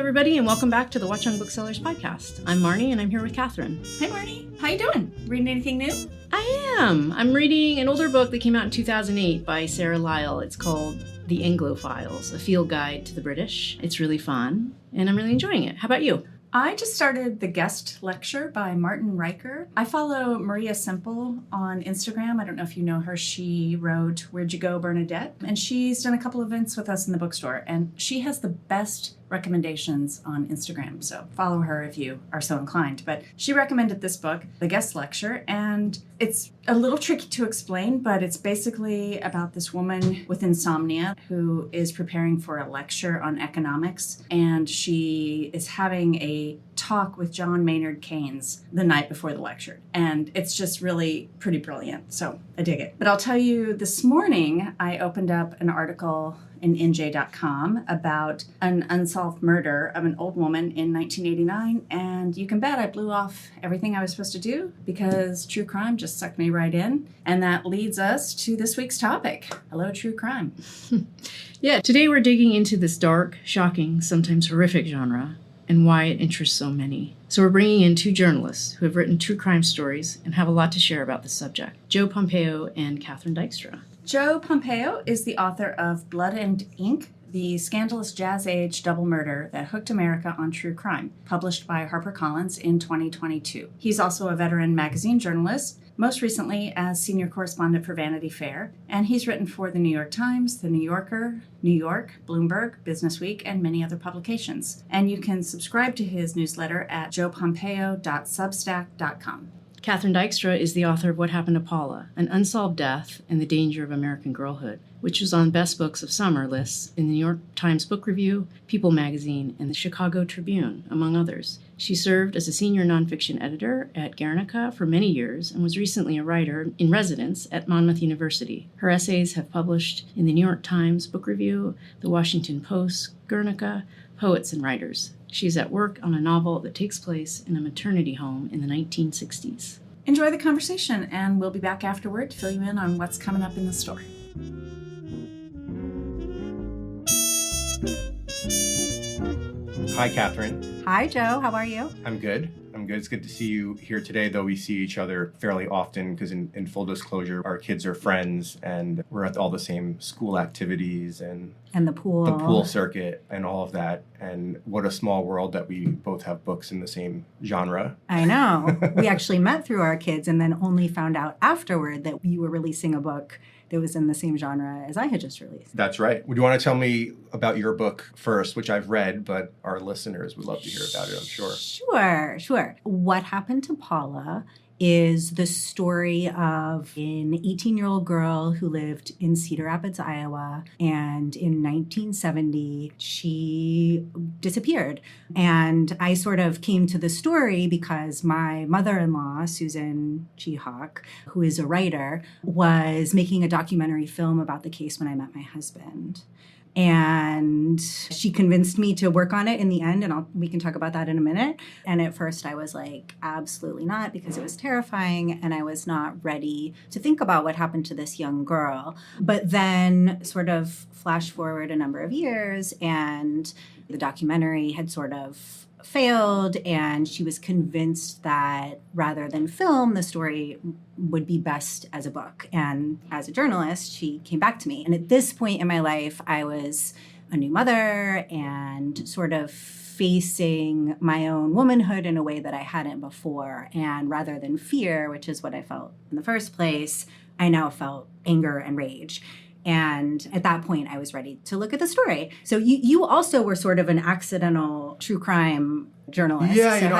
everybody, and welcome back to the Watchung Booksellers podcast. I'm Marnie, and I'm here with Kathryn. Hi, Marnie. How you doing? Reading anything new? I am. I'm reading an older book that came out in 2008 by Sarah Lyell. It's called The Anglo-Files, a field guide to the British. It's really fun, and I'm really enjoying it. How about you? I just started The Guest Lecture by Martin Riker. I follow Maria Simple on Instagram. I don't know if you know her. She wrote Where'd You Go, Bernadette? And she's done a couple of events with us in the bookstore. And she has the best recommendations on Instagram. So follow her if you are so inclined. But she recommended this book, The Guest Lecture. And it's a little tricky to explain, but it's basically about this woman with insomnia who is preparing for a lecture on economics. And she is having a talk with John Maynard Keynes the night before the lecture. And it's just really pretty brilliant. So I dig it. But I'll tell you, this morning I opened up an article in NJ.com about an unsolved murder of an old woman in 1989. And you can bet I blew off everything I was supposed to do because true crime just sucked me right in. And that leads us to this week's topic. Hello, true crime. Yeah, today we're digging into this dark, shocking, sometimes horrific genre and why it interests so many. So we're bringing in two journalists who have written true crime stories and have a lot to share about the subject, Joe Pompeo and Kathryn Dykstra. Joe Pompeo is the author of Blood and Ink, the scandalous Jazz Age double murder that hooked America on true crime, published by HarperCollins in 2022. He's also a veteran magazine journalist, most recently as senior correspondent for Vanity Fair, and he's written for The New York Times, The New Yorker, New York, Bloomberg, Businessweek, and many other publications. And you can subscribe to his newsletter at joepompeo.substack.com. Kathryn Dykstra is the author of What Happened to Paula, An Unsolved Death and the Danger of American Girlhood, which was on Best Books of Summer lists in the New York Times Book Review, People magazine, and the Chicago Tribune, among others. She served as a senior nonfiction editor at Guernica for many years and was recently a writer in residence at Monmouth University. Her essays have published in the New York Times Book Review, the Washington Post, Guernica, Poets and Writers. She's at work on a novel that takes place in a maternity home in the 1960s. Enjoy the conversation, and we'll be back afterward to fill you in on what's coming up in the story. Hi, Kathryn. Hi, Joe. How are you? I'm good. It's good to see you here today, though we see each other fairly often because in full disclosure, our kids are friends and we're at all the same school activities and the pool circuit and all of that. And what a small world that we both have books in the same genre. I know. We actually met through our kids and then only found out afterward that you were releasing a book that was in the same genre as I had just released. That's right. Would you want to tell me about your book first, which I've read, but our listeners would love to hear about it, I'm sure. Sure. What Happened to Paula is the story of an 18-year-old girl who lived in Cedar Rapids, Iowa, and in 1970, she disappeared. And I sort of came to the story because my mother-in-law, Susan Chihawk, who is a writer, was making a documentary film about the case when I met my husband. And she convinced me to work on it in the end, and we can talk about that in a minute. And at first I was like, absolutely not, because it was terrifying, and I was not ready to think about what happened to this young girl. But then sort of flash forward a number of years, and the documentary had sort of failed, and she was convinced that rather than film, the story would be best as a book. And as a journalist, she came back to me. And at this point in my life, I was a new mother and sort of facing my own womanhood in a way that I hadn't before. And rather than fear, which is what I felt in the first place, I now felt anger and rage. And at that point, I was ready to look at the story. So you also were sort of an accidental true crime journalist. Yeah, so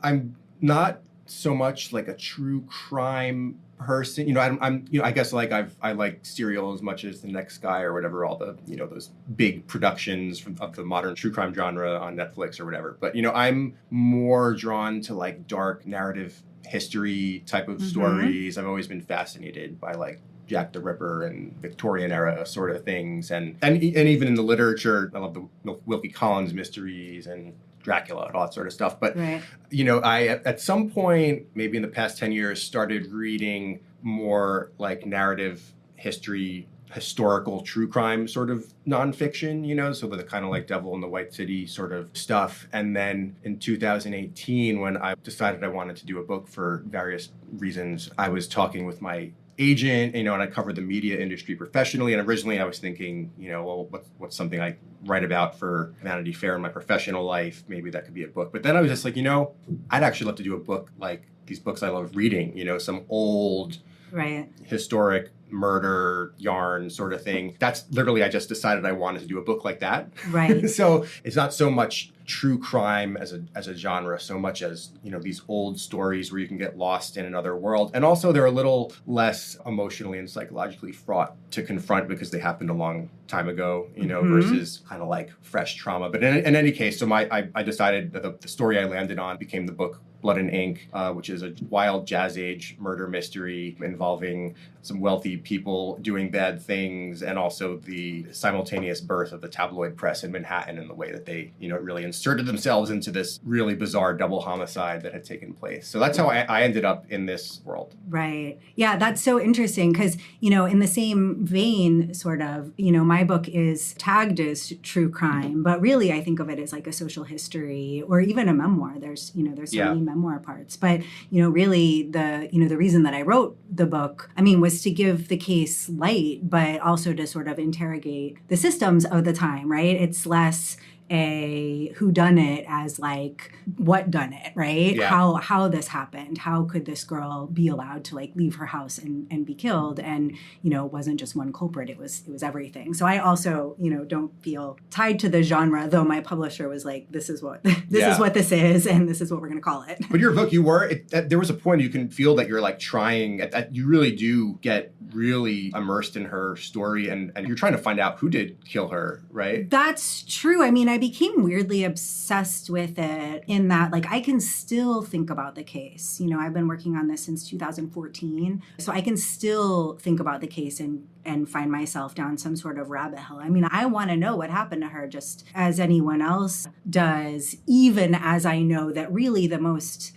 I'm not so much like a true crime person. I guess like I like Serial as much as The Next Guy or whatever, all the, those big productions of the modern true crime genre on Netflix or whatever. But, I'm more drawn to like dark narrative history type of stories. I've always been fascinated by like Jack the Ripper and Victorian era sort of things. And even in the literature, I love the Wilkie Collins mysteries and Dracula and all that sort of stuff. But, right. I, at some point, maybe in the past 10 years, started reading more like narrative history historical true crime sort of nonfiction, so the kind of like Devil in the White City sort of stuff. And then in 2018, when I decided I wanted to do a book for various reasons, I was talking with my agent, and I covered the media industry professionally. And originally I was thinking, well, what's something I write about for Vanity Fair in my professional life? Maybe that could be a book. But then I was just like, I'd actually love to do a book like these books I love reading, some old, Right. historic murder yarn sort of thing. That's literally, I just decided I wanted to do a book like that. Right. So it's not so much true crime as a genre, so much as, these old stories where you can get lost in another world. And also they're a little less emotionally and psychologically fraught to confront because they happened a long time ago, versus kind of like fresh trauma. But in any case, so I decided that the story I landed on became the book Blood and Ink, which is a wild jazz age murder mystery involving some wealthy people doing bad things, and also the simultaneous birth of the tabloid press in Manhattan and the way that they, really inserted themselves into this really bizarre double homicide that had taken place. So that's how I ended up in this world. Right. Yeah, that's so interesting because, in the same vein, sort of, my book is tagged as true crime, but really I think of it as like a social history or even a memoir. There's so many memoir parts. But, really the reason that I wrote the book, was to give the case light, but also to sort of interrogate the systems of the time, right? It's less a whodunit as like what done it, right? Yeah. How this happened. How could this girl be allowed to like leave her house and be killed? And, it wasn't just one culprit, it was everything. So I also, don't feel tied to the genre, though my publisher was like, this is what this is, and this is what we're gonna call it. But your book, there was a point you can feel that you're like trying, you really do get really immersed in her story, and you're trying to find out who did kill her, right? That's true. I became weirdly obsessed with it in that, like, I can still think about the case. I've been working on this since 2014, so I can still think about the case and find myself down some sort of rabbit hole. I want to know what happened to her just as anyone else does, even as I know that really the most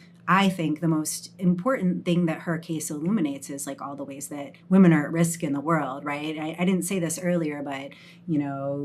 important thing that her case illuminates is like all the ways that women are at risk in the world, right? I didn't say this earlier, but,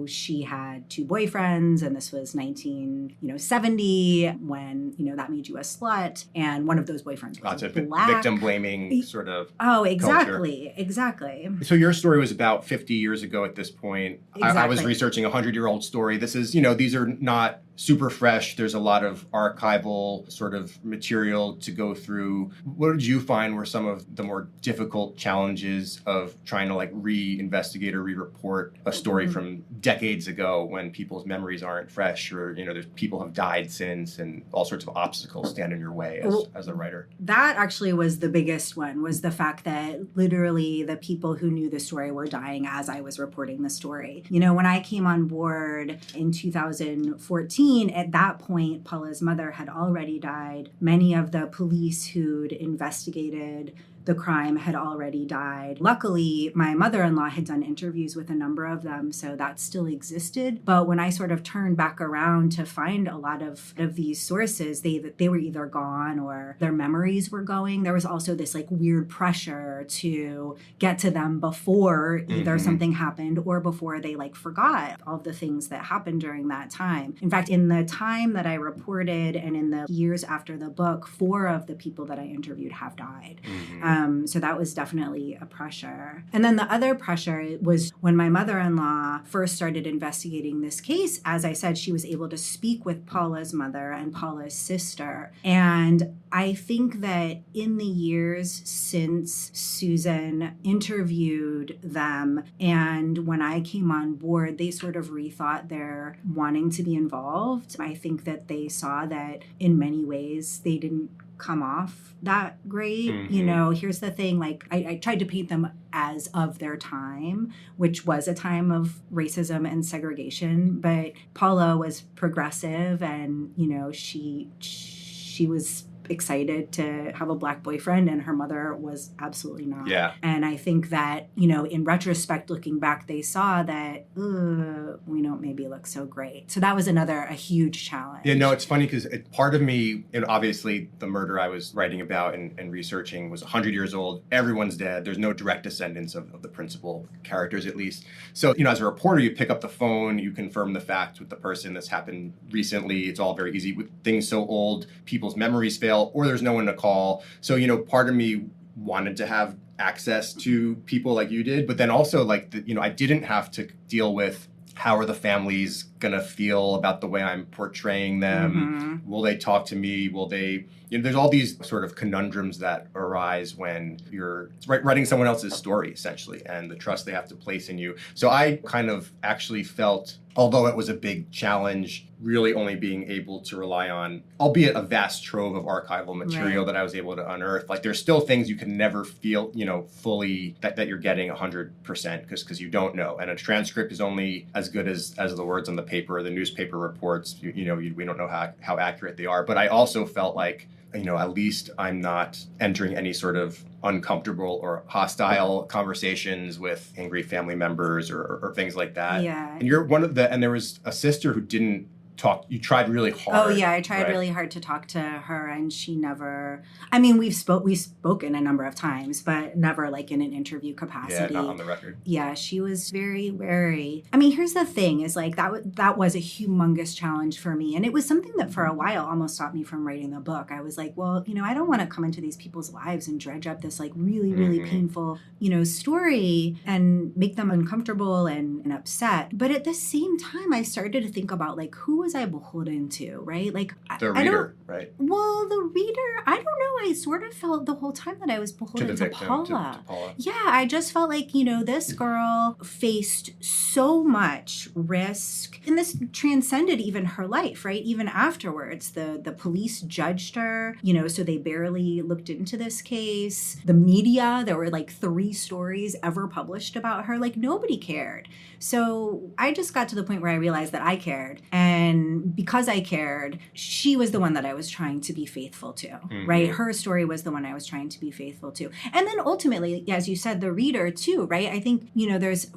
she had 2 boyfriends, and this was 1970 when, that made you a slut. And one of those boyfriends was black. Victim blaming sort of. Oh, exactly. Culture. Exactly. So your story was about 50 years ago at this point. Exactly. I was researching a 100-year-old story. This is, these are not super fresh. There's a lot of archival sort of material to go through. What did you find were some of the more difficult challenges of trying to like re-investigate or re-report a story from decades ago when people's memories aren't fresh, or, there's people have died since, and all sorts of obstacles stand in your way as a writer? That actually was the biggest one, was the fact that literally the people who knew the story were dying as I was reporting the story. When I came on board in 2014, at that point, Paula's mother had already died. Many of the police who'd investigated the crime had already died. Luckily, my mother-in-law had done interviews with a number of them, so that still existed. But when I sort of turned back around to find a lot of these sources, they were either gone or their memories were going. There was also this like weird pressure to get to them before either something happened or before they like forgot all the things that happened during that time. In fact, in the time that I reported and in the years after the book, 4 of the people that I interviewed have died. So that was definitely a pressure. And then the other pressure was when my mother-in-law first started investigating this case. As I said, she was able to speak with Paula's mother and Paula's sister. And I think that in the years since Susan interviewed them and when I came on board, they sort of rethought their wanting to be involved. I think that they saw that in many ways they didn't come off that great. Here's the thing, like I tried to paint them as of their time, which was a time of racism and segregation, but Paula was progressive and, she was excited to have a Black boyfriend, and her mother was absolutely not. Yeah. And I think that, in retrospect, looking back, they saw that, we don't maybe look so great. So that was a huge challenge. Yeah, no, it's funny because part of me, and obviously the murder I was writing about and researching was 100 years old. Everyone's dead. There's no direct descendants of the principal characters, at least. So, as a reporter, you pick up the phone, you confirm the facts with the person. This happened recently. It's all very easy. With things so old, people's memories fail, or there's no one to call. So, part of me wanted to have access to people like you did, but then also I didn't have to deal with how are the families going to feel about the way I'm portraying them? Will they talk to me? Will they, there's all these sort of conundrums that arise when you're writing someone else's story, essentially, and the trust they have to place in you. So I kind of actually felt, although it was a big challenge, really only being able to rely on, albeit a vast trove of archival material that I was able to unearth. Like, there's still things you can never feel, fully that you're getting 100% because you don't know. And a transcript is only as good as the words on the paper or the newspaper reports. We don't know how accurate they are. But I also felt like, at least I'm not entering any sort of uncomfortable or hostile conversations with angry family members or things like that. Yeah. And you're and there was a sister who didn't talk. You tried really hard. Oh yeah, I tried really hard to talk to her, and she never. I mean, we've spoken a number of times, but never like in an interview capacity. Yeah, not on the record. Yeah, she was very wary. I mean, here's the thing: is like that was a humongous challenge for me, and it was something that for a while almost stopped me from writing the book. I was like, well, I don't want to come into these people's lives and dredge up this like really, really painful, story and make them uncomfortable and upset. But at the same time, I started to think about like who was I beholden to, right? Like the reader, right? Well, the reader, I don't know. I sort of felt the whole time that I was beholden to Paula. To Paula. Yeah, I just felt like, this girl faced so much risk, and this transcended even her life, right? Even afterwards, the police judged her, so they barely looked into this case. The media, there were like 3 stories ever published about her. Like nobody cared. So I just got to the point where I realized that I cared. And because I cared, she was the one that I was trying to be faithful to, right? Her story was the one I was trying to be faithful to. And then ultimately, as you said, the reader too, right? I think,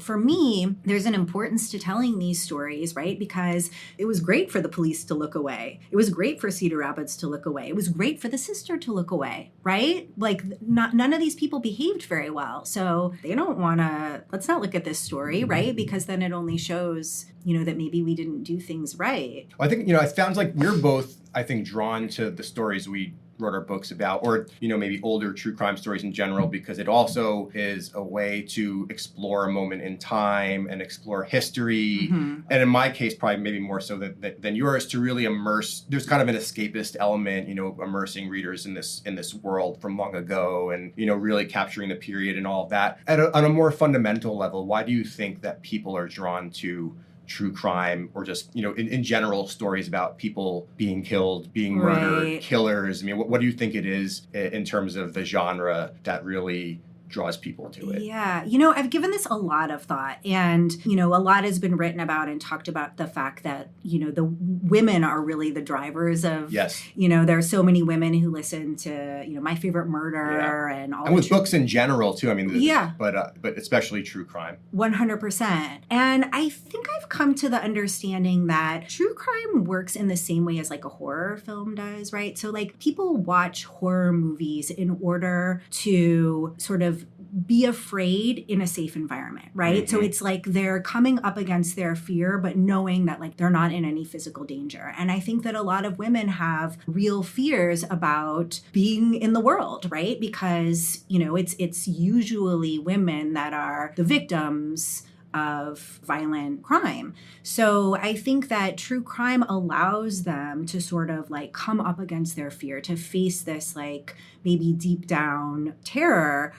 for me, there's an importance to telling these stories, right? Because it was great for the police to look away. It was great for Cedar Rapids to look away. It was great for the sister to look away, right? Like none of these people behaved very well. So they don't want to, let's not look at this story, right? Because then it only shows, that maybe we didn't do things right. Well, I think, it sounds like we're both, I think, drawn to the stories we wrote our books about, or, maybe older true crime stories in general, because it also is a way to explore a moment in time and explore history. And in my case, probably maybe more so than yours, to really immerse, there's kind of an escapist element, immersing readers in this world from long ago and, really capturing the period and all of that. On a more fundamental level, why do you think that people are drawn to true crime, or just, in general, stories about people being killed, being murdered, killers? I mean, what do you think it is in terms of the genre that really draws people to it? Yeah. I've given this a lot of thought, and, a lot has been written about and talked about the fact that, the women are really the drivers of, yes. There are so many women who listen to, My Favorite Murder and all. And with books in general too. I mean, yeah. But especially true crime. 100%. And I think I've come to the understanding that true crime works in the same way as like a horror film does, right? So like people watch horror movies in order to sort of be afraid in a safe environment, right? So it's like they're coming up against their fear, but knowing that like they're not in any physical danger. And I think that a lot of women have real fears about being in the world, right? Because, it's usually women that are the victims of violent crime. So I think that true crime allows them to sort of like come up against their fear, to face this like maybe deep down terror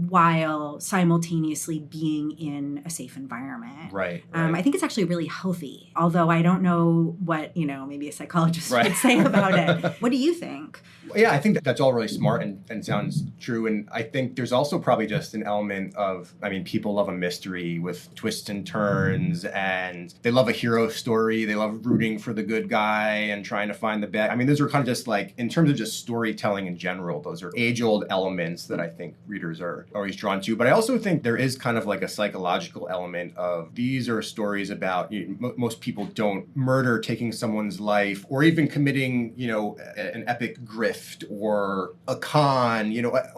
while simultaneously being in a safe environment. Right. I think it's actually really healthy, although I don't know what, maybe a psychologist would say about it. What do you think? Yeah, I think that's all really smart and sounds true. And I think there's also probably just an element of, I mean, people love a mystery with twists and turns, and they love a hero story. They love rooting for the good guy and trying to find the bad. I mean, those are kind of just like, in terms of just storytelling in general, those are age-old elements that I think readers are always drawn to. But I also think there is kind of like a psychological element of, these are stories about, most people don't murder, taking someone's life, or even committing, an epic grift or a con.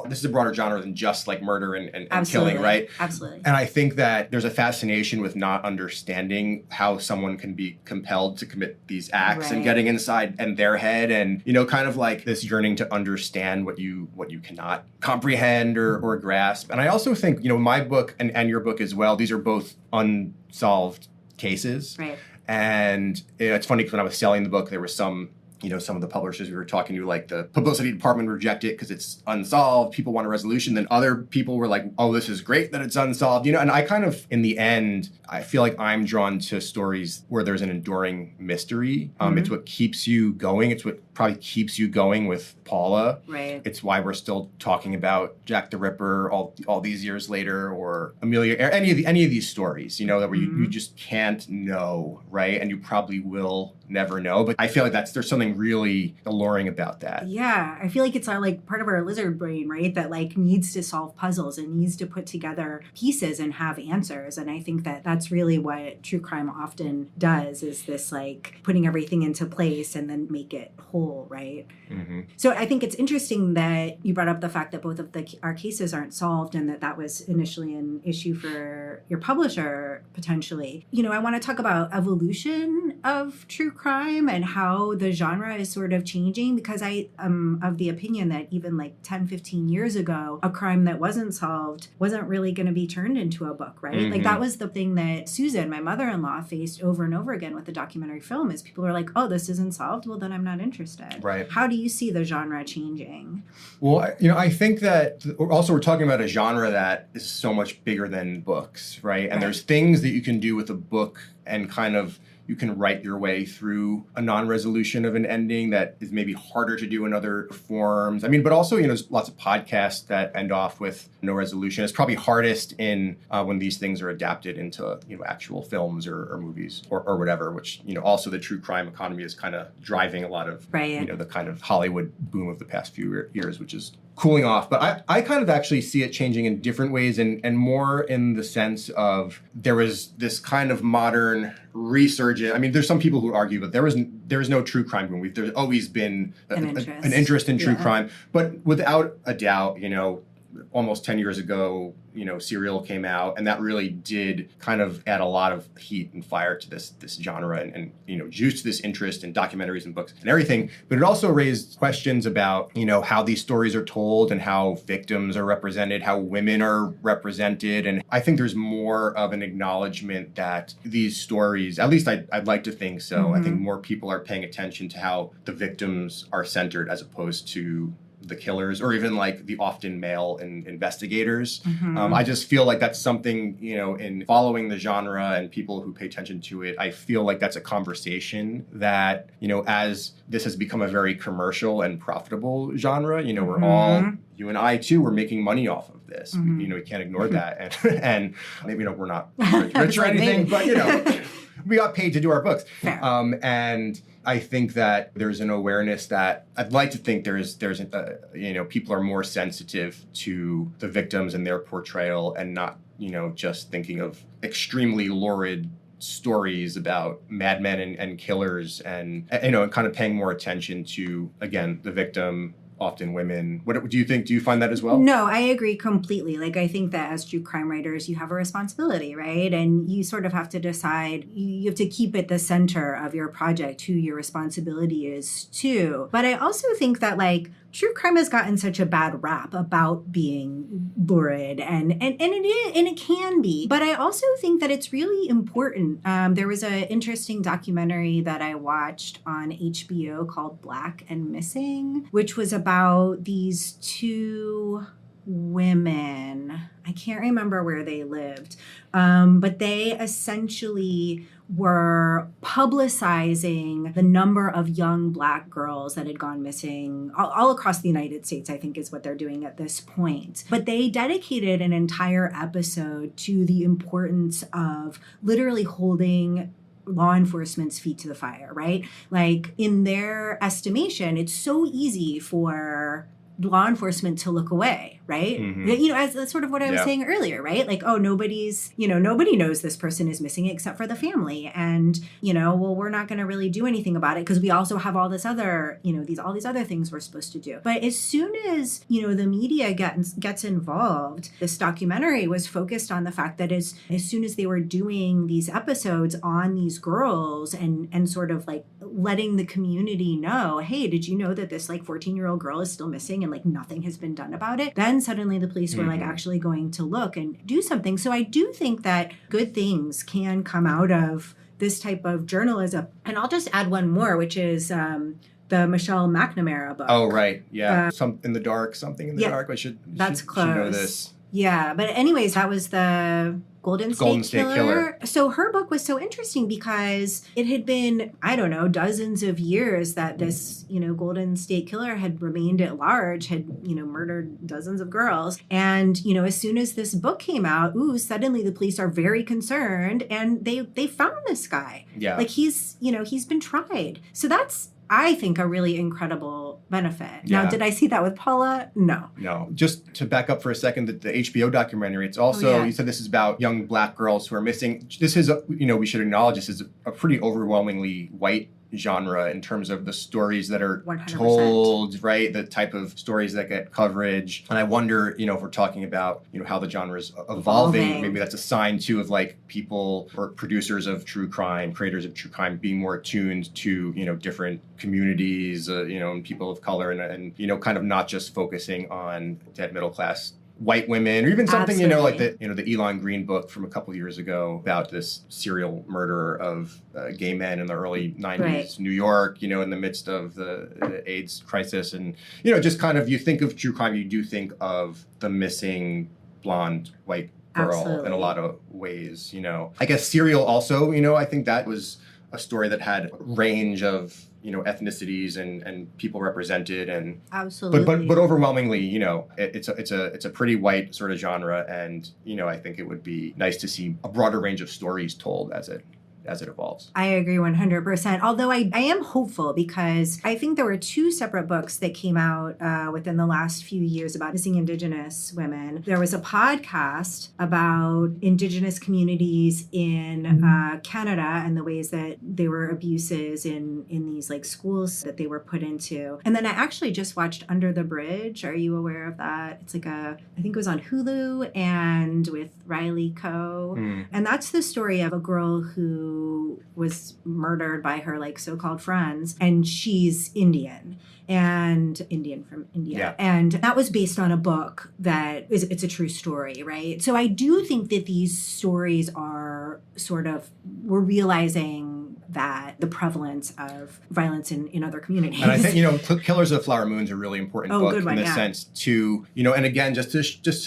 This is a broader genre than just like murder and killing, right? Absolutely. And I think that there's a fascination with not understanding how someone can be compelled to commit these acts, and getting inside and their head, and kind of like this yearning to understand what you cannot comprehend or grasp. And I also think my book and your book as well, these are both unsolved cases. Right. And it's funny because when I was selling the book, there were some of the publishers we were talking to, like the publicity department reject it because it's unsolved. People want a resolution. Then other people were like, oh, this is great that it's unsolved. And I kind of, in the end, I feel like I'm drawn to stories where there's an enduring mystery. It's what keeps you going. It's what probably keeps you going with Paula. Right. It's why we're still talking about Jack the Ripper all these years later, or Amelia, any of these stories, that where you just can't know, right? And you probably will never know. But I feel like there's something really alluring about that. Yeah, I feel like it's like part of our lizard brain, right? That like needs to solve puzzles and needs to put together pieces and have answers. And I think that that's really what true crime often does, is this like putting everything into place and then make it whole, right? Mm-hmm. So I think it's interesting that you brought up the fact that both of our cases aren't solved, and that was initially an issue for your publisher potentially. I want to talk about evolution of true crime and how the genre is sort of changing, because I am of the opinion that even like 10, 15 years ago, a crime that wasn't solved wasn't really going to be turned into a book, right? Mm-hmm. Like that was the thing that Susan, my mother-in-law, faced over and over again with the documentary film, is people are like, oh, this isn't solved, well then I'm not interested. Right. How do you see the genre changing? Well, I think that also we're talking about a genre that is so much bigger than books, right? And there's things that you can do with a book, and kind of you can write your way through a non-resolution of an ending that is maybe harder to do in other forms. I mean, but also, there's lots of podcasts that end off with no resolution. It's probably hardest in when these things are adapted into, actual films or movies or whatever, which, also the true crime economy is kind of driving a lot of, the kind of Hollywood boom of the past few years, which is cooling off. But I kind of actually see it changing in different ways, and more in the sense of there was this kind of modern resurgence. I mean, there's some people who argue that there is no true crime boom. There's always been an interest in true crime. But without a doubt, almost 10 years ago, Serial came out, and that really did kind of add a lot of heat and fire to this genre, and juiced this interest in documentaries and books and everything. But it also raised questions about, how these stories are told and how victims are represented, how women are represented. And I think there's more of an acknowledgement that these stories, at least I'd like to think so, Mm-hmm. I think more people are paying attention to how the victims are centered as opposed to the killers, or even like the often male investigators. Mm-hmm. I just feel like that's something, in following the genre and people who pay attention to it, I feel like that's a conversation that, as this has become a very commercial and profitable genre, we're all, you and I too, we're making money off of this. Mm-hmm. We can't ignore that. And maybe, we're not rich or anything, but, we got paid to do our books. And I think that there's an awareness that I'd like to think people are more sensitive to the victims and their portrayal, and not, just thinking of extremely lurid stories about madmen and killers, and kind of paying more attention to, again, the victim, often women. What do you think? Do you find that as well? No, I agree completely. Like, I think that as true crime writers, you have a responsibility, right? And you sort of have to decide, you have to keep at the center of your project who your responsibility is to. But I also think that, like, true crime has gotten such a bad rap about being lurid, and it can be. But I also think that it's really important. There was an interesting documentary that I watched on HBO called Black and Missing, which was about these two women. I can't remember where they lived, but they essentially were publicizing the number of young Black girls that had gone missing all across the United States, I think is what they're doing at this point. But they dedicated an entire episode to the importance of literally holding law enforcement's feet to the fire, right? Like, in their estimation, it's so easy for law enforcement to look away, right? Mm-hmm. You know, as that's sort of what I was saying earlier, right? Like, oh, nobody knows this person is missing except for the family. And, well, we're not going to really do anything about it because we also have all this other, all these other things we're supposed to do. But as soon as, the media gets involved, this documentary was focused on the fact that as soon as they were doing these episodes on these girls and sort of like letting the community know, hey, did you know that this like 14-year-old girl is still missing and like nothing has been done about it? Then suddenly the police were like actually going to look and do something. So I do think that good things can come out of this type of journalism. And I'll just add one more, which is the Michelle McNamara book. Oh, right. Yeah. Something in the dark. I should know this. Yeah. But anyways, that was the Golden State Killer. So her book was so interesting because it had been, I don't know, dozens of years that this, Golden State Killer had remained at large, had, murdered dozens of girls. And, as soon as this book came out, suddenly the police are very concerned and they found this guy. Yeah. Like he's been tried. So that's, I think, a really incredible benefit. Yeah. Now, did I see that with Paula? No. Just to back up for a second, the HBO documentary, it's also, you said this is about young Black girls who are missing. This is, we should acknowledge this is a pretty overwhelmingly white genre in terms of the stories that are 100%. told, right? The type of stories that get coverage. And I wonder, if we're talking about, how the genre is evolving, maybe that's a sign too of like people or producers of true crime, creators of true crime being more attuned to, different communities, and people of color and, kind of not just focusing on dead middle class white women, or even something, like the Elon Green book from a couple years ago about this serial murder of gay men in the early 90s, right. New York, in the midst of the AIDS crisis. And, just kind of, you think of true crime, you do think of the missing blonde white girl in a lot of ways, I guess Serial also, I think that was a story that had a range of ethnicities and people represented, and absolutely, but overwhelmingly, it's a pretty white sort of genre, and I think it would be nice to see a broader range of stories told as it evolves. I agree 100%. Although I am hopeful because I think there were two separate books that came out within the last few years about missing Indigenous women. There was a podcast about Indigenous communities in Canada and the ways that there were abuses in these like schools that they were put into. And then I actually just watched Under the Bridge. Are you aware of that? It's like I think it was on Hulu and with Riley Coe. And that's the story of a girl who was murdered by her like so-called friends, and she's Indian from India. Yeah. And that was based on a book it's a true story, right? So I do think that these stories are we're realizing that the prevalence of violence in other communities. And I think, Killers of the Flower Moon is a really important book good one, in this sense to, and again, just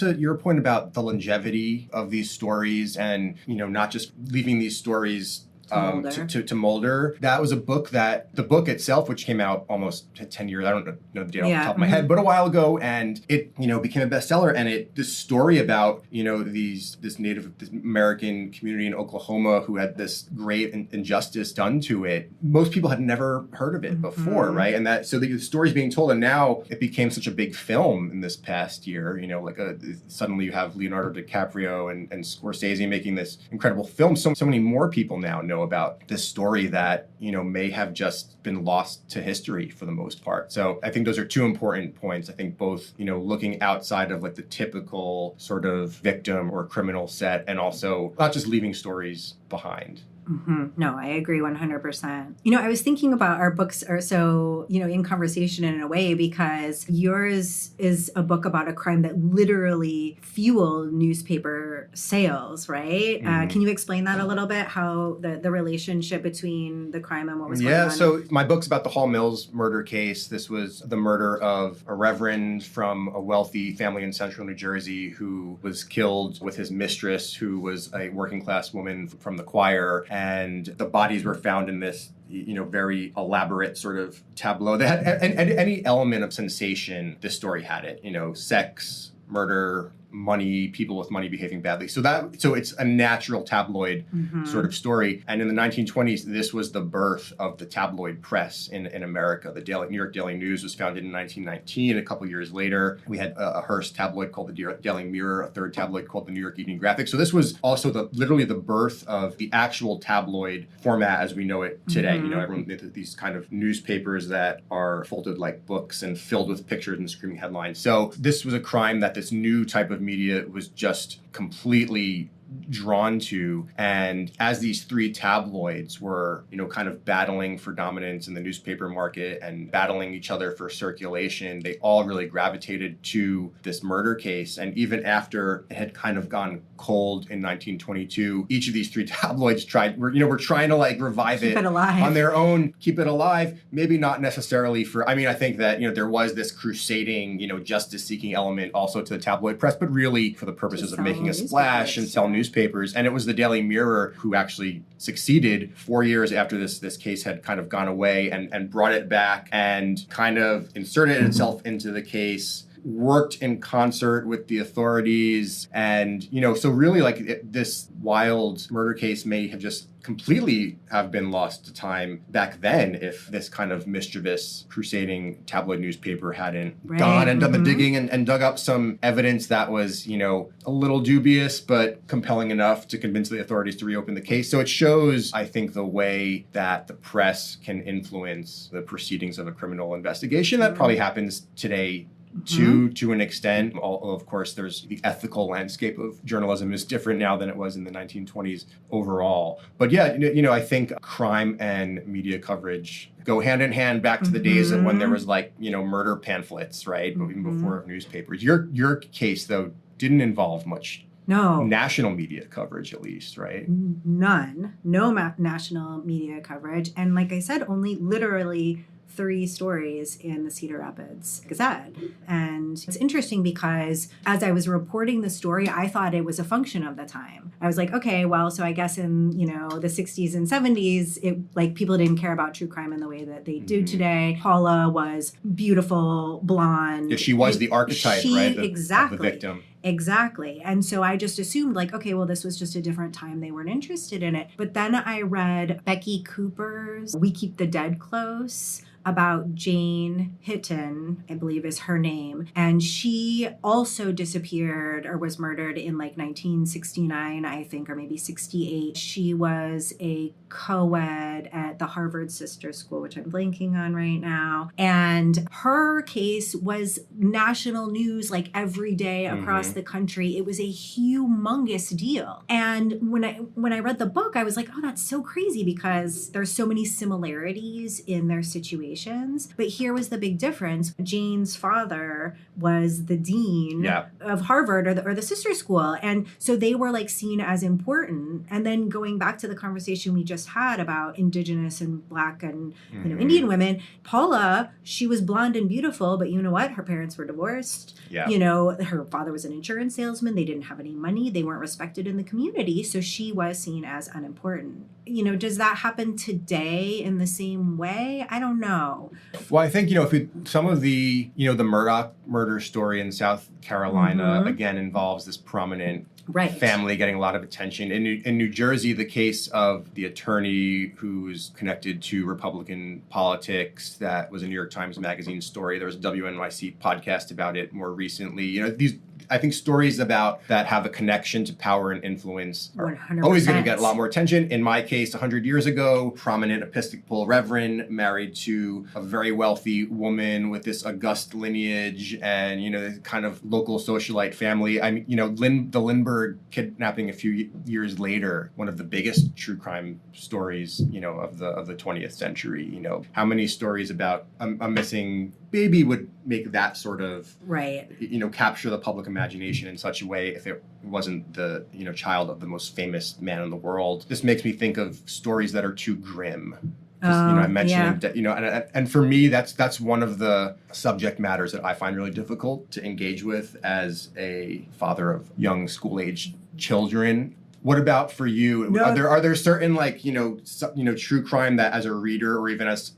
to your point about the longevity of these stories and, not just leaving these stories to molder. That was the book itself, which came out almost 10 years, I don't know the date off the top of my head, but a while ago, and it, became a bestseller, and this story about, this Native American community in Oklahoma who had this great injustice done to it. Most people had never heard of it before, right? And so the story's being told, and now it became such a big film in this past year, suddenly you have Leonardo DiCaprio and Scorsese making this incredible film. So many more people now know about this story that, may have just been lost to history for the most part. So I think those are two important points. I think both, looking outside of like the typical sort of victim or criminal set, and also not just leaving stories behind. No, I agree 100%. I was thinking about our books are so, in conversation in a way, because yours is a book about a crime that literally fueled newspaper sales, right? Can you explain that a little bit, how the relationship between the crime and what was going on? Yeah, so my book's about the Hall Mills murder case. This was the murder of a reverend from a wealthy family in central New Jersey who was killed with his mistress, who was a working class woman from the choir. And the bodies were found in this, very elaborate sort of tableau that had any element of sensation. This story had it, sex, murder, money, people with money behaving badly. So it's a natural tabloid sort of story. And in the 1920s, this was the birth of the tabloid press in America. The New York Daily News was founded in 1919. A couple years later, we had a Hearst tabloid called the Daily Mirror, a third tabloid called the New York Evening Graphic. So this was also literally the birth of the actual tabloid format as we know it today. Everyone, these kind of newspapers that are folded like books and filled with pictures and screaming headlines. So this was a crime that this new type of media was just completely drawn to. And as these three tabloids were, kind of battling for dominance in the newspaper market and battling each other for circulation, they all really gravitated to this murder case. And even after it had kind of gone cold in 1922, each of these three tabloids were trying to like revive it alive on their own, keep it alive. Maybe not necessarily I think that, there was this crusading, justice seeking element also to the tabloid press, but really for the purposes of making a splash and sell newspapers. And it was the Daily Mirror who actually succeeded 4 years after this case had kind of gone away and brought it back and kind of inserted itself into the case, worked in concert with the authorities. And, so really this wild murder case may have just completely have been lost to time back then if this kind of mischievous crusading tabloid newspaper hadn't gone and done the digging and dug up some evidence that was, a little dubious but compelling enough to convince the authorities to reopen the case. So it shows, I think, the way that the press can influence the proceedings of a criminal investigation. That probably happens today to an extent. Although, of course, there's the ethical landscape of journalism is different now than it was in the 1920s overall. But yeah, I think crime and media coverage go hand in hand back to the days of when there was murder pamphlets, right? But even before newspapers. Your case, though, didn't involve much national media coverage, at least, right? None. No national media coverage. And like I said, only literally 3 stories in the Cedar Rapids Gazette. And it's interesting because as I was reporting the story, I thought it was a function of the time. I was like, okay, well, so I guess in, the 60s and 70s, people didn't care about true crime in the way that they do today. Paula was beautiful, blonde. Yeah, she was the archetype, right? Exactly. Of the victim. Exactly. And so I just assumed okay, well, this was just a different time. They weren't interested in it. But then I read Becky Cooper's We Keep the Dead Close about Jane Hitton, I believe is her name. And she also disappeared or was murdered in 1969, I think, or maybe 68. She was a co-ed at the Harvard Sister School, which I'm blanking on right now. And her case was national news every day across the country. It was a humongous deal. And when I read the book, I was like, oh, that's so crazy because there's so many similarities in their situations. But here was the big difference. Jane's father was the dean of Harvard or the sister school. And so they were seen as important. And then going back to the conversation we just had about Indigenous and Black and Indian women, Paula, she was blonde and beautiful, but you know what? Her parents were divorced. Yeah. Her father was an insurance salesman. They didn't have any money. They weren't respected in the community. So she was seen as unimportant. Does that happen today in the same way? I don't know. Well, I think, some of the Murdoch murder story in South Carolina, again, involves this prominent family getting a lot of attention. In New Jersey, the case of the attorney who's connected to Republican politics, that was a New York Times Magazine story. There was a WNYC podcast about it more recently. I think stories about that have a connection to power and influence are 100%. always going to get a lot more attention. In my case, 100 years ago, prominent Episcopal reverend married to a very wealthy woman with this august lineage and, kind of local socialite family. The Lindbergh kidnapping a few years later, one of the biggest true crime stories, of the 20th century. How many stories about a missing baby would make that sort of right, capture the public imagination in such a way if it wasn't the child of the most famous man in the world. This makes me think of stories that are too grim. I mentioned and for me that's one of the subject matters that I find really difficult to engage with as a father of young school-age children. What about for you? No. Are there certain true crime that as a reader or even as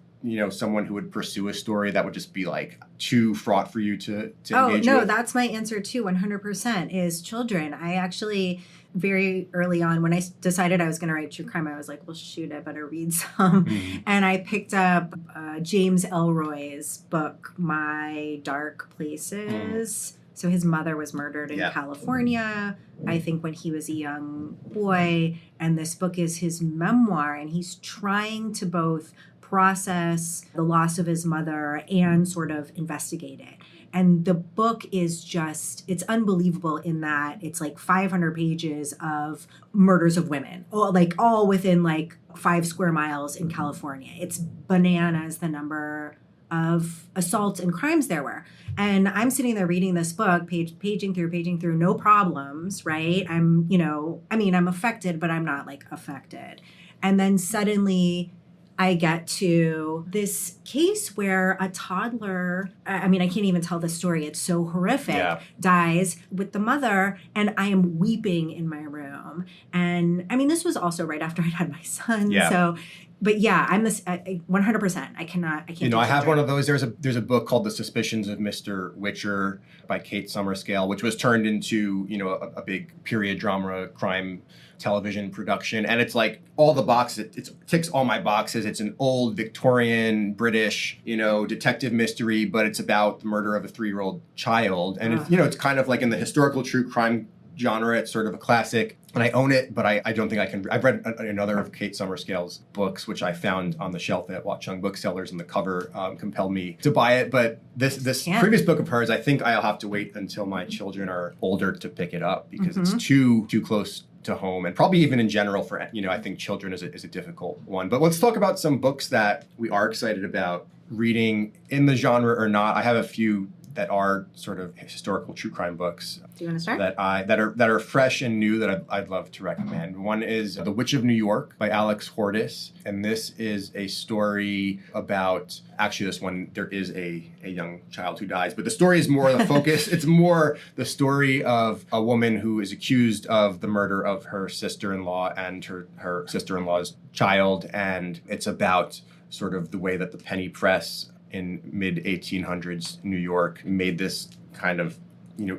someone who would pursue a story that would just be like too fraught for you to engage with? That's my answer too, 100% is children. I actually, very early on, when I decided I was going to write true crime, I was like, well, shoot, I better read some. Mm-hmm. And I picked up James Ellroy's book, My Dark Places. So his mother was murdered in California, I think when he was a young boy. And this book is his memoir, and he's trying to both process the loss of his mother and sort of investigate it. And the book is just, it's unbelievable in that it's like 500 pages of murders of women, all within 5 square miles in California. It's bananas the number of assaults and crimes there were. And I'm sitting there reading this book, paging through, no problems, right? I'm affected, but I'm not affected. And then suddenly I get to this case where a toddler, I can't even tell the story, it's so horrific, dies with the mother, and I am weeping in my room. And this was also right after I'd had my son. Yeah. So, but yeah, I'm this 100%. I can't. I have one of those. There's a book called The Suspicions of Mr. Witcher by Kate Summerscale, which was turned into, a big period drama crime television production. And it's like all the boxes, it ticks all my boxes. It's an old Victorian British, detective mystery, but it's about the murder of a 3-year-old child. And it's kind of like in the historical true crime genre. It's sort of a classic. And I own it, but I don't think I can. I've read another of Kate Summerscale's books, which I found on the shelf at Watchung Booksellers, and the cover compelled me to buy it. But this previous book of hers, I think I'll have to wait until my children are older to pick it up because it's too close to home, and probably even in general for I think children is a difficult one. But let's talk about some books that we are excited about reading in the genre or not. I have a few that are sort of historical true crime books. Do you want to start? That are fresh and new that I'd love to recommend. One is The Witch of New York by Alex Hortis, and this is a story about, actually this one, there is a young child who dies, but the story is more the focus. It's more the story of a woman who is accused of the murder of her sister-in-law and her sister-in-law's child, and it's about sort of the way that the penny press in mid-1800s New York made this kind of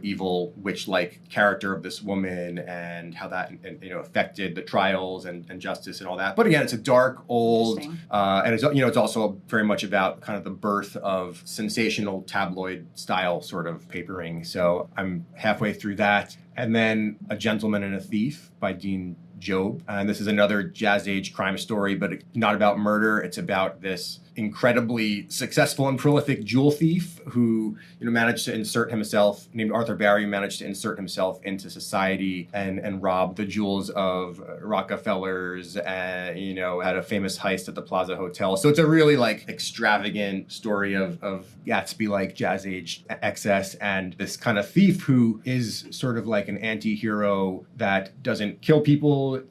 evil witch-like character of this woman, and how that affected the trials and justice and all that. But again, it's a dark, old, and it's also very much about kind of the birth of sensational tabloid style sort of papering. So I'm halfway through that, and then A Gentleman and a Thief by Dean Job. And this is another Jazz Age crime story, but not about murder. It's about this incredibly successful and prolific jewel thief who managed to insert himself, named Arthur Barry, managed to insert himself into society and rob the jewels of Rockefellers, and had a famous heist at the Plaza Hotel. So it's a really extravagant story of Gatsby-like Jazz Age excess, and this kind of thief who is sort of like an anti-hero that doesn't kill people,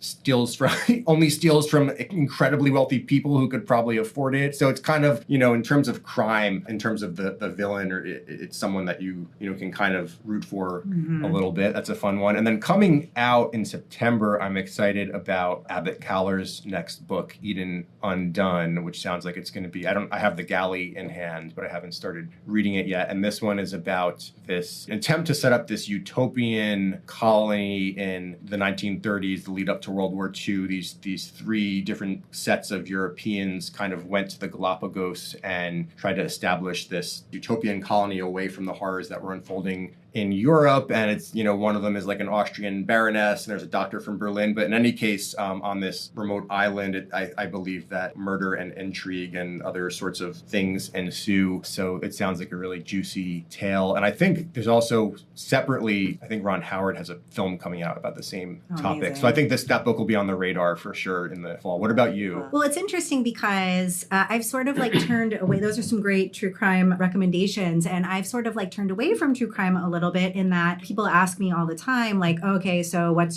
only steals from incredibly wealthy people who could probably afford it. So it's kind of, in terms of crime, in terms of the villain, or it's someone that you can kind of root for a little bit. That's a fun one. And then coming out in September, I'm excited about Abbott Kaller's next book, Eden Undone, which sounds like it's going to be, I have the galley in hand, but I haven't started reading it yet. And this one is about this attempt to set up this utopian colony in the 1930s, the lead up to World War II. These 3 different sets of Europeans kind of went to the Galapagos and try to establish this utopian colony away from the horrors that were unfolding in Europe. And it's, one of them is like an Austrian baroness, and there's a doctor from Berlin. But in any case, on this remote island, I believe that murder and intrigue and other sorts of things ensue. So it sounds like a really juicy tale. And I think there's also separately, I think Ron Howard has a film coming out about the same topic. Amazing. So I think that book will be on the radar for sure in the fall. What about you? Well, it's interesting because I've sort of like turned away. Those are some great true crime recommendations. And I've sort of like turned away from true crime a little bit in that people ask me all the time, like, okay, so what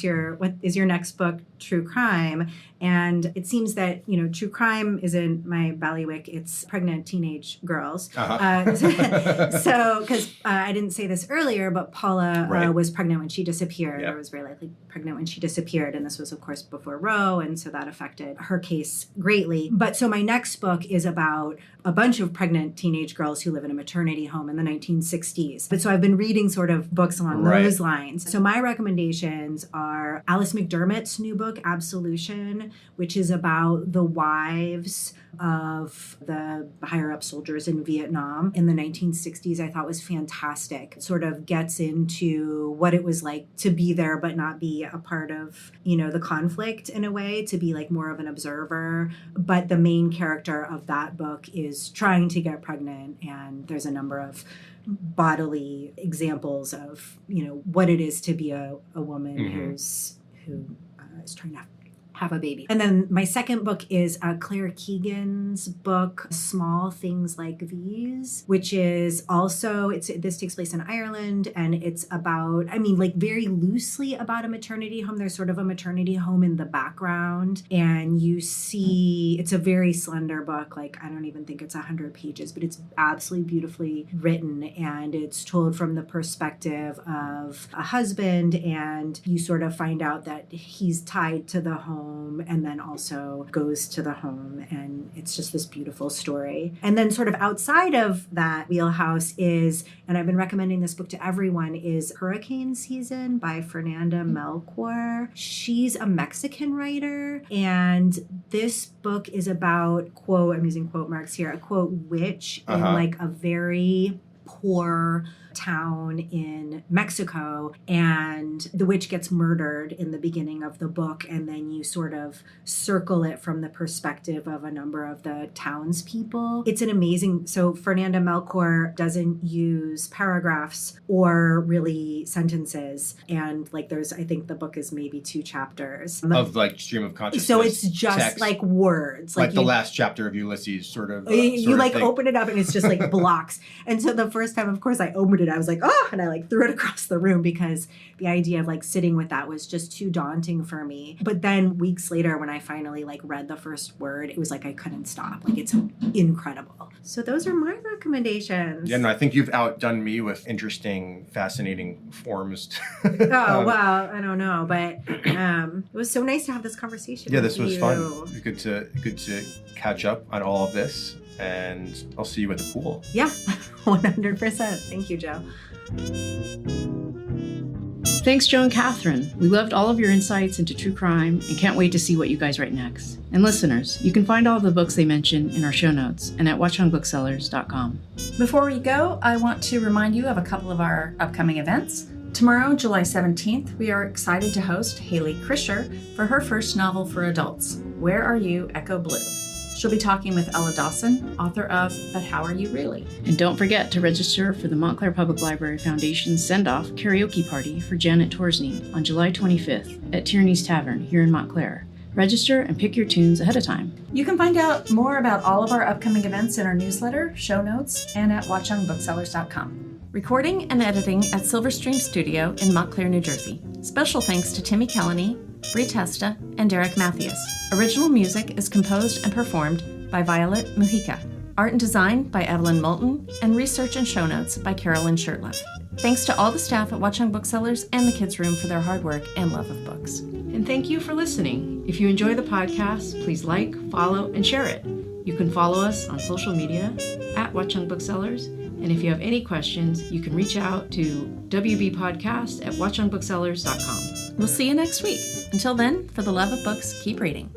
is your next book true crime? And it seems that, true crime is in my bailiwick. It's pregnant teenage girls. So, because I didn't say this earlier, but Paula was pregnant when she disappeared, or was very likely pregnant when she disappeared. And this was, of course, before Roe. And so that affected her case greatly. But so my next book is about a bunch of pregnant teenage girls who live in a maternity home in the 1960s. But so I've been reading sort of books along those lines. So my recommendations are Alice McDermott's new book, Absolution, which is about the wives of the higher-up soldiers in Vietnam in the 1960s. I thought was fantastic. It sort of gets into what it was like to be there but not be a part of, the conflict in a way, to be like more of an observer. But the main character of that book is trying to get pregnant, and there's a number of bodily examples of, what it is to be a woman who is trying to have a baby. And then my second book is Claire Keegan's book, Small Things Like These, which is also, this takes place in Ireland, and it's about, very loosely about a maternity home. There's sort of a maternity home in the background, and you see, it's a very slender book, like I don't even think it's 100 pages, but it's absolutely beautifully written, and it's told from the perspective of a husband, and you sort of find out that he's tied to the home and then also goes to the home, and it's just this beautiful story. And then sort of outside of that wheelhouse is, and I've been recommending this book to everyone, is Hurricane Season by Fernanda Melchor. She's a Mexican writer, and this book is about, quote, I'm using quote marks here, a quote witch in like a very poor town in Mexico, and the witch gets murdered in the beginning of the book, and then you sort of circle it from the perspective of a number of the townspeople. It's an amazing, so Fernanda Melchor doesn't use paragraphs or really sentences, and like there's, I think the book is maybe 2 chapters. Of like stream of consciousness. So it's just text, like words. like the last chapter of Ulysses sort of. You like open it up and it's just like blocks. And so the first time, of course, I opened it, I was like, oh, and I like threw it across the room because the idea of like sitting with that was just too daunting for me. But then weeks later, when I finally like read the first word, it was like I couldn't stop. Like it's incredible. So those are my recommendations. Yeah, no, I think you've outdone me with interesting, fascinating forms. Oh, well, I don't know, but it was so nice to have this conversation. Yeah, with this was you. fun. Good to catch up on all of this, and I'll see you at the pool. Yeah, 100%. Thank you, Joe. Thanks, Joe and Kathryn. We loved all of your insights into true crime and can't wait to see what you guys write next. And listeners, you can find all of the books they mention in our show notes and at watchungbooksellers.com. Before we go, I want to remind you of a couple of our upcoming events. Tomorrow, July 17th, we are excited to host Haley Krischer for her first novel for adults, Where Are You, Echo Blue? She'll be talking with Ella Dawson, author of But How Are You Really? And don't forget to register for the Montclair Public Library Foundation's send-off karaoke party for Janet Torsney on July 25th at Tierney's Tavern here in Montclair. Register and pick your tunes ahead of time. You can find out more about all of our upcoming events in our newsletter, show notes, and at watchungbooksellers.com. Recording and editing at Silverstream Studio in Montclair, New Jersey. Special thanks to Timmy Kelleny, Bree Testa, and Derek Matthews. Original music is composed and performed by Violet Mujica. Art and design by Evelyn Moulton, and research and show notes by Caroline Shurtleff. Thanks to all the staff at Watchung Booksellers and the Kids Room for their hard work and love of books. And thank you for listening. If you enjoy the podcast, please like, follow, and share it. You can follow us on social media at Watchung Booksellers. And if you have any questions, you can reach out to wbpodcast@watchungbooksellers.com. We'll see you next week. Until then, for the love of books, keep reading.